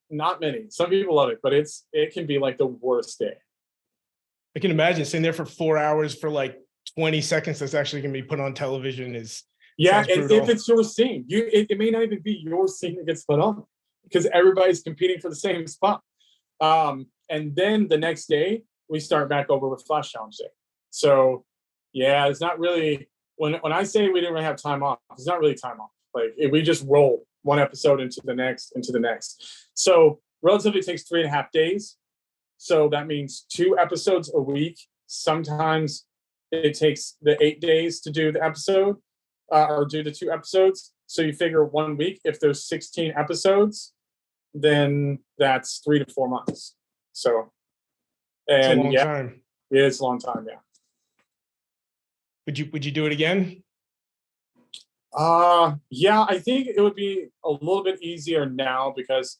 S2: Not many. Some people love it, but it can be like the worst day.
S1: I can imagine sitting there for 4 hours for like 20 seconds that's actually going to be put on television is.
S2: Yeah, and if it's your scene, it may not even be your scene that gets put on because everybody's competing for the same spot. And then the next day we start back over with Flash Challenge Day. So yeah, it's not really when I say we didn't really have time off, it's not really time off. Like we just roll one episode into the next. So relatively takes 3.5 days. So that means 2 episodes a week. Sometimes it takes the 8 days to do the episode. Or do the 2 episodes. So you figure 1 week, if there's 16 episodes, then that's 3 to 4 months. So, and
S1: it's a long time.
S2: Yeah, it's a long time. Yeah.
S1: Would you do it again?
S2: Yeah, I think it would be a little bit easier now because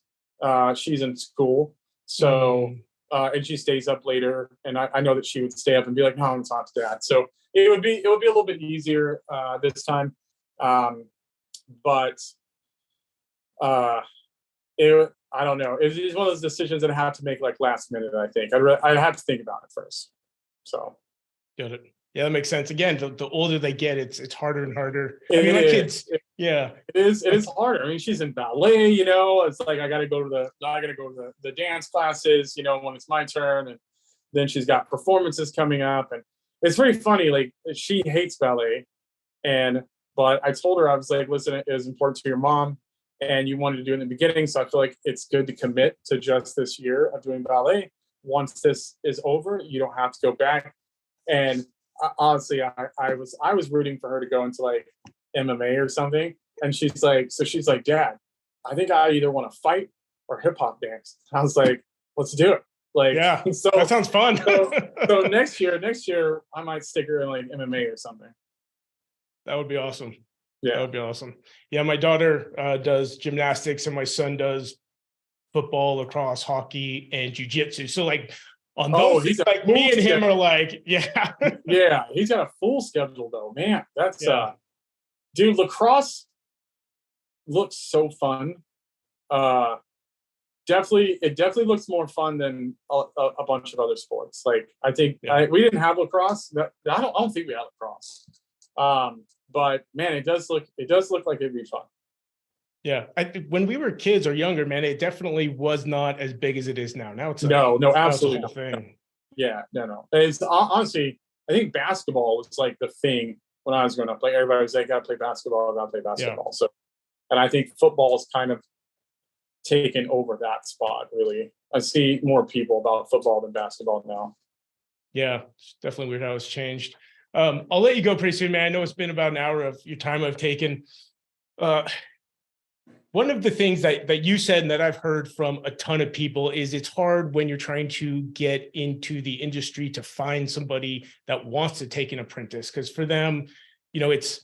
S2: she's in school. So, and she stays up later, and I know that she would stay up and be like, "No, I'm not to that." So it would be a little bit easier this time, but I don't know. It's one of those decisions that I have to make like last minute. I think I'd have to think about it first. So,
S1: got it. Yeah, that makes sense. Again, the older they get, it's harder and harder.
S2: My
S1: kids. Yeah,
S2: it is harder. I mean, she's in ballet. It's like I got to go to the dance classes. When it's my turn, and then she's got performances coming up, and it's very funny. Like she hates ballet, but I told her, I was like, listen, it is important to your mom, and you wanted to do it in the beginning, so I feel like it's good to commit to just this year of doing ballet. Once this is over, you don't have to go back. And honestly, I was rooting for her to go into like MMA or something, and she's like, Dad, I think I either want to fight or hip hop dance. I was like, let's do it. Like,
S1: yeah,
S2: so
S1: that sounds fun.
S2: so next year I might stick her in like MMA or something.
S1: That would be awesome.
S2: Yeah,
S1: that would be awesome. Yeah, my daughter does gymnastics, and my son does football, lacrosse, hockey, and jiu-jitsu. So like on those things, like me and him are like, yeah.
S2: Yeah, he's got a full schedule though. Man, that's dude, lacrosse looks so fun. It definitely looks more fun than a bunch of other sports. Like I think we didn't have lacrosse. I don't think we had lacrosse. But man, it does look like it'd be fun.
S1: Yeah, when we were kids or younger, man, it definitely was not as big as it is now. Now it's
S2: no, absolutely
S1: not. Thing.
S2: Yeah, no. It's honestly, I think basketball was like the thing when I was growing up. Like everybody was like, "Gotta play basketball, gotta play basketball." Yeah. So, and I think football is kind of taken over that spot. Really, I see more people about football than basketball now.
S1: Yeah, it's definitely weird how it's changed. I'll let you go pretty soon, man. I know it's been about an hour of your time I've taken. One of the things that you said and that I've heard from a ton of people is it's hard when you're trying to get into the industry to find somebody that wants to take an apprentice, because for them, it's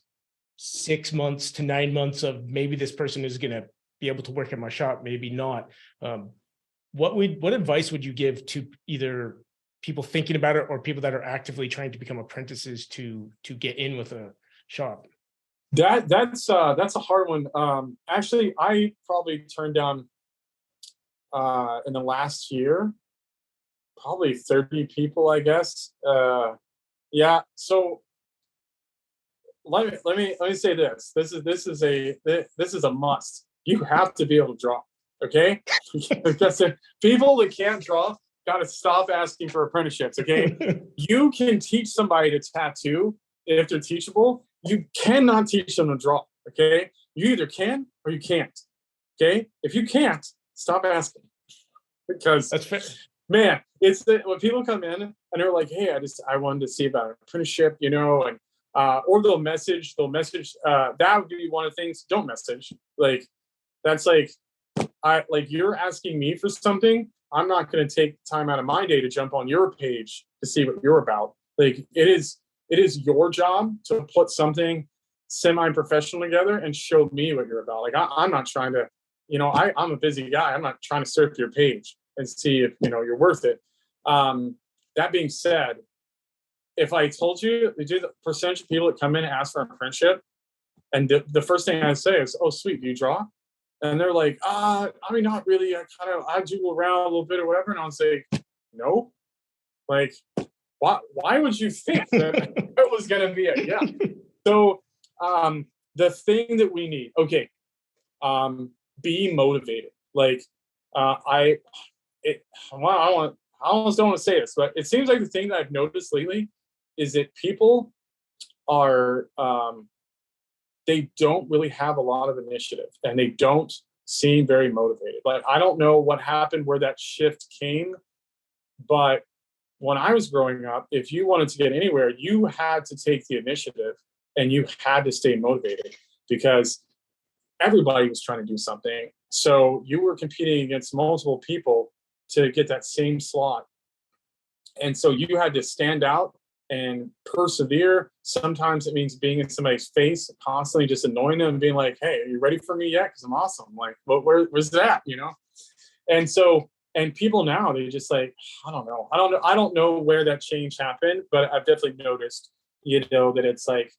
S1: 6 months to 9 months of maybe this person is going to be able to work at my shop, maybe not. What advice would you give to either people thinking about it or people that are actively trying to become apprentices to get in with a shop?
S2: That's a hard one. Actually, I probably turned down in the last year probably 30 people, I guess. Yeah. So let me say this. This is a must. You have to be able to draw. Okay. Because people that can't draw got to stop asking for apprenticeships. Okay. You can teach somebody to tattoo if they're teachable. You cannot teach them to draw. Okay. You either can or you can't. Okay. If you can't, stop asking. Because
S1: That's fair.
S2: man, it's when people come in and they're like, "Hey, I wanted to see about an apprenticeship," and or they'll message. That would be one of the things. Don't message. Like that's like you're asking me for something. I'm not going to take time out of my day to jump on your page to see what you're about. Like it is your job to put something semi-professional together and show me what you're about. Like I'm not trying to, I'm a busy guy. I'm not trying to surf your page and see if you're worth it. That being said, if I told you the percentage of people that come in and ask for a friendship, and the first thing I say is, "Oh, sweet, do you draw?" And they're like, I mean, not really. I jiggle around a little bit or whatever. And I'll say, "No." Like, why would you think that it was going to be a yeah? So, the thing that we need, okay, be motivated. Like, I almost don't want to say this, but it seems like the thing that I've noticed lately is that people are they don't really have a lot of initiative and they don't seem very motivated. Like I don't know what happened where that shift came, but when I was growing up, if you wanted to get anywhere, you had to take the initiative and you had to stay motivated because everybody was trying to do something. So you were competing against multiple people to get that same slot. And so you had to stand out and persevere. Sometimes it means being in somebody's face, constantly just annoying them and being like, "Hey, are you ready for me yet? Because I'm awesome." Like, well, where's that? And so, and people now, they just like, I don't know where that change happened, but I've definitely noticed, that it's like,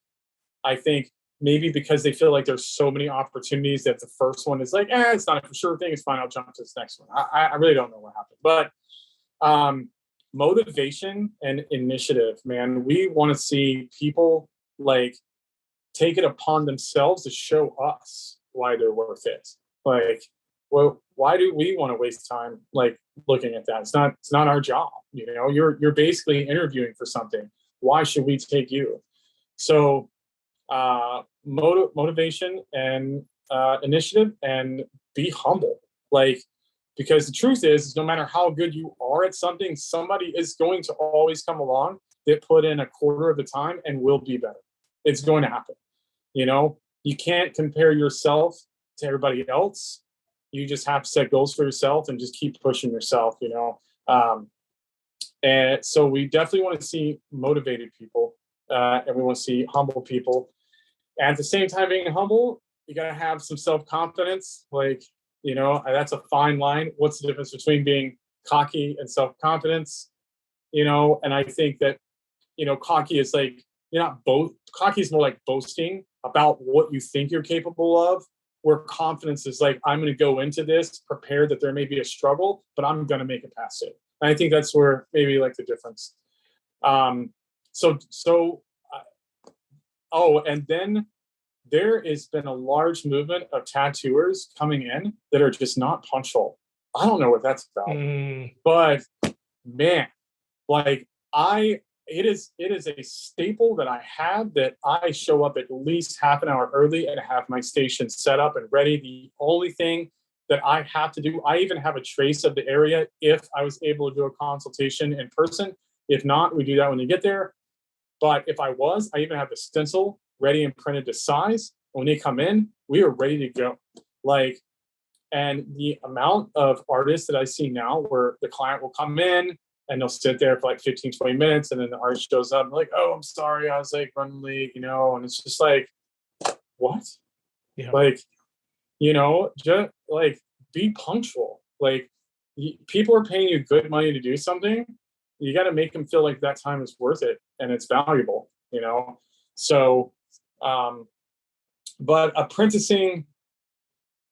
S2: I think maybe because they feel like there's so many opportunities that the first one is like, it's not a for sure thing. It's fine. I'll jump to this next one. I really don't know what happened, but motivation and initiative, man. We want to see people like take it upon themselves to show us why they're worth it. Like, well, why do we want to waste time like looking at that? It's not our job. You're basically interviewing for something. Why should we take you? So motivation and initiative, and be humble. Like, because the truth is no matter how good you are at something, somebody is going to always come along that put in a quarter of the time and will be better. It's going to happen. You can't compare yourself to everybody else. You just have to set goals for yourself and just keep pushing yourself, and so we definitely want to see motivated people, and we want to see humble people. And at the same time, being humble, you got to have some self-confidence. Like, that's a fine line. What's the difference between being cocky and self-confidence? And I think that, cocky is like, you're not both. Cocky is more like boasting about what you think you're capable of, where confidence is like, I'm going to go into this prepared that there may be a struggle, but I'm going to make it past it. And I think that's where maybe like the difference. And then there has been a large movement of tattooers coming in that are just not punctual. I don't know what that's about, but man, like it is a staple that I have, that I show up at least half an hour early and have my station set up and ready. The only thing that I have to do, I even have a trace of the area if I was able to do a consultation in person. If not, we do that when you get there. But if I even have the stencil ready and printed to size. When they come in, we are ready to go. Like, and the amount of artists that I see now where the client will come in and they'll sit there for like 15, 20 minutes. And then the artist shows up and like, "Oh, I'm sorry. I was like running late," and it's just like, what?
S1: Yeah.
S2: Like, just like be punctual. Like, people are paying you good money to do something. You got to make them feel like that time is worth it and it's valuable, So, but apprenticing,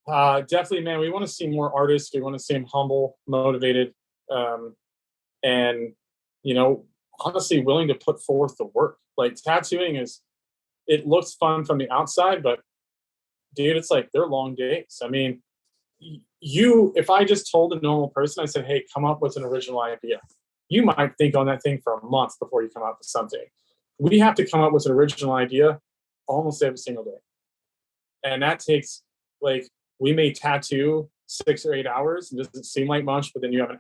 S2: definitely, man, we want to see more artists. We want to see them humble, motivated, and, honestly willing to put forth the work. Like, tattooing it looks fun from the outside, but dude, it's like they're long days. I mean, if I just told a normal person, I said, hey, come up with an original idea, you might think on that thing for a month before you come up with something. We have to come up with an original idea almost every single day. And that takes, like, we may tattoo 6 or 8 hours. It doesn't seem like much, but then you have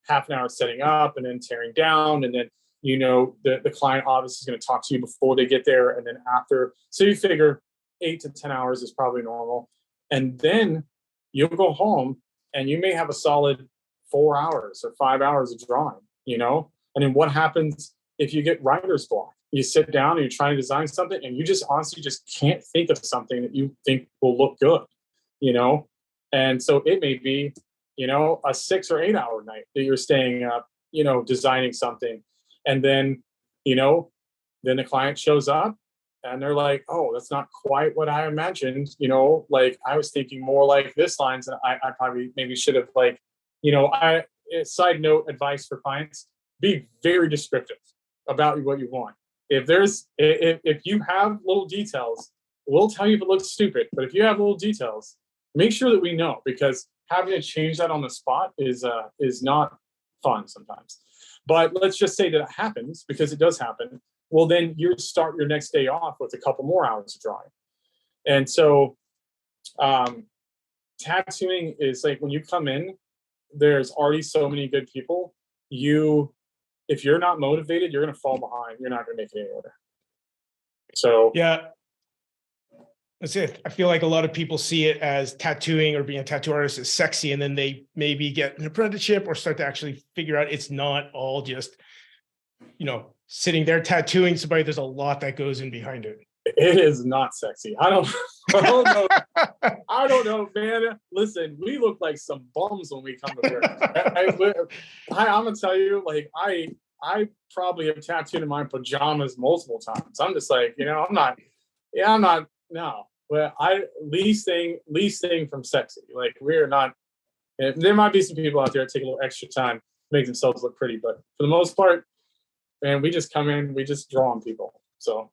S2: half an hour setting up and then tearing down. And then, the client obviously is going to talk to you before they get there and then after. So you figure 8 to 10 hours is probably normal. And then you'll go home and you may have a solid 4 hours or 5 hours of drawing, And then what happens if you get writer's block? You sit down and you're trying to design something and you just honestly just can't think of something that you think will look good, And so it may be, a 6 or 8 hour night that you're staying up, designing something. And then, then the client shows up and they're like, oh, that's not quite what I imagined. Like, I was thinking more like this lines, and I probably maybe should have, like, side note advice for clients: be very descriptive about what you want. If you have little details, we'll tell you if it looks stupid. But if you have little details, make sure that we know, because having to change that on the spot is not fun sometimes. But let's just say that it happens, because it does happen. Well, then you start your next day off with a couple more hours of drawing. And so tattooing is like, when you come in, there's already so many good people. If you're not motivated, you're going to fall behind. You're not going to make it anywhere. So
S1: yeah, that's it. I feel like a lot of people see it as tattooing or being a tattoo artist is sexy, and then they maybe get an apprenticeship or start to actually figure out it's not all just, sitting there tattooing somebody. There's a lot that goes in behind it.
S2: It is not sexy. I don't know. I don't know, man. Listen, we look like some bums when we come to work. I'm gonna tell you, like, I probably have tattooed in my pajamas multiple times. I'm just like, I'm not. No. But least thing from sexy. Like, we're not. There might be some people out there that take a little extra time to make themselves look pretty, but for the most part, man, we just come in, we just draw on people. So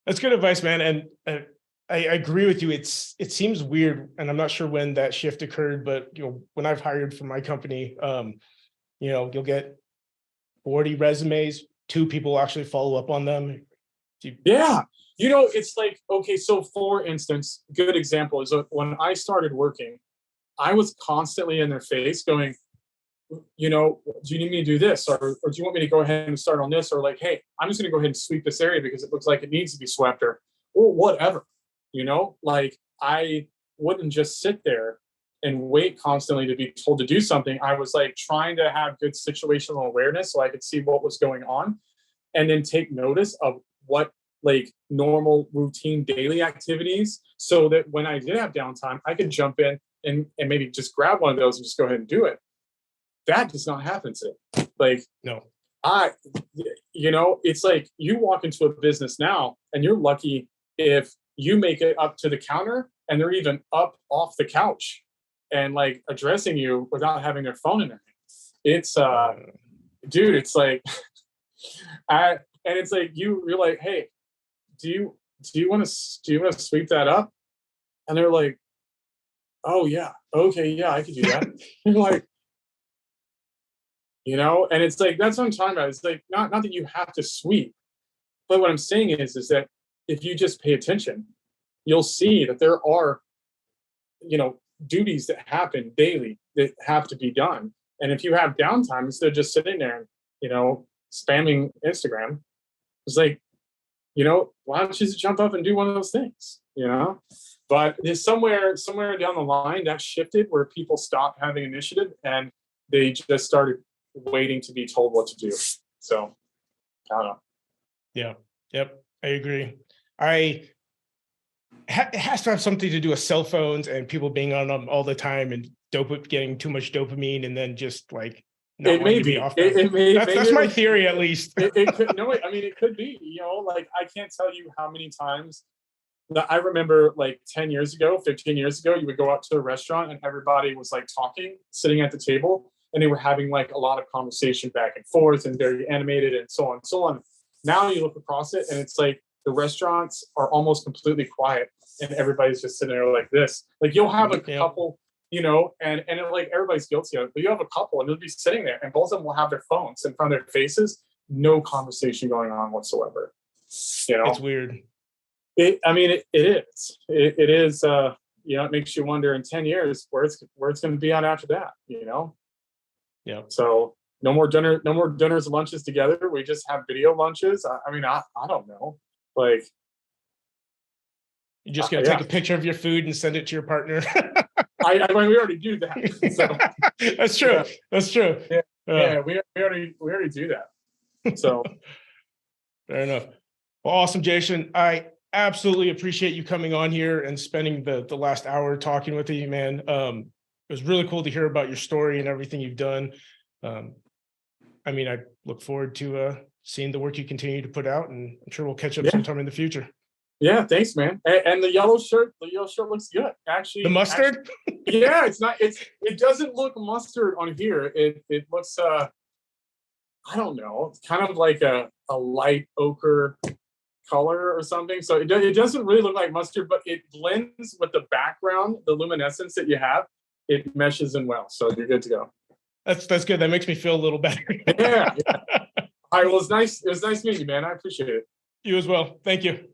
S1: that's good advice, man. And I agree with you. It seems weird, and I'm not sure when that shift occurred, but when I've hired for my company, you'll get 40 resumes, 2 people actually follow up on them.
S2: Yeah. It's like, okay, so for instance, good example is when I started working, I was constantly in their face going, do you need me to do this? Or do you want me to go ahead and start on this? Or like, hey, I'm just going to go ahead and sweep this area because it looks like it needs to be swept, or whatever, like, I wouldn't just sit there and wait constantly to be told to do something. I was like trying to have good situational awareness so I could see what was going on and then take notice of what, like, normal routine daily activities, so that when I did have downtime, I could jump in and maybe just grab one of those and just go ahead and do it. That does not happen today. Like,
S1: no,
S2: it's like you walk into a business now and you're lucky if you make it up to the counter and they're even up off the couch and, like, addressing you without having their phone in their hands. It's dude, it's like and it's like you're like, hey, do you want to sweep that up? And they're like, oh yeah, okay, yeah, I could do that. You're like, and it's like, that's what I'm talking about. It's like, not that you have to sweep, but what I'm saying is that if you just pay attention, you'll see that there are, duties that happen daily that have to be done. And if you have downtime, instead of just sitting there and, spamming Instagram, it's like, why don't you just jump up and do one of those things, But there's somewhere down the line that shifted where people stopped having initiative and they just started waiting to be told what to do. So I don't know.
S1: Yeah. Yep. I agree. I It has to have something to do with cell phones and people being on them all the time and getting too much dopamine and then just like not
S2: It may
S1: wanting to be
S2: be.
S1: off them. That's my theory, at least.
S2: It could no. I mean, it could be. You know, like I can't tell you how many times that I remember, like 10 years ago, 15 years ago, you would go out to a restaurant and everybody was like talking, sitting at the table, and they were having like a lot of conversation back and forth and very animated and so on and so on. Now you look across it and it's like the restaurants are almost completely quiet and everybody's just sitting there like this. Like you'll have a couple, you know, and like everybody's guilty of it, but you have a couple and they'll be sitting there and both of them will have their phones in front of their faces, no conversation going on whatsoever. You know,
S1: it's weird.
S2: It is. It is. You know, it makes you wonder in 10 years where it's going to be at after that. You know.
S1: Yeah.
S2: So no more dinners and lunches together. We just have video lunches. I mean, I don't know. Like,
S1: you're just gonna take a picture of your food and send it to your partner.
S2: I mean, we already do that. So.
S1: That's true. Yeah. That's true.
S2: Yeah, we already do that. So
S1: fair enough. Well, awesome, Jason. I absolutely appreciate you coming on here and spending the last hour talking with you, man. It was really cool to hear about your story and everything you've done. I mean, I look forward to seeing the work you continue to put out, and I'm sure we'll catch up sometime in the future. Yeah,
S2: thanks, man. And the yellow shirt looks good. Actually,
S1: the mustard?
S2: Yeah, it doesn't look mustard on here. It looks I don't know. It's kind of like a light ochre color or something. So it doesn't really look like mustard, but it blends with the background, the luminescence that you have. It meshes in well. So you're good to go.
S1: That's good. That makes me feel a little better.
S2: Yeah. All right. Well, it was nice meeting you, man. I appreciate it.
S1: You as well. Thank you.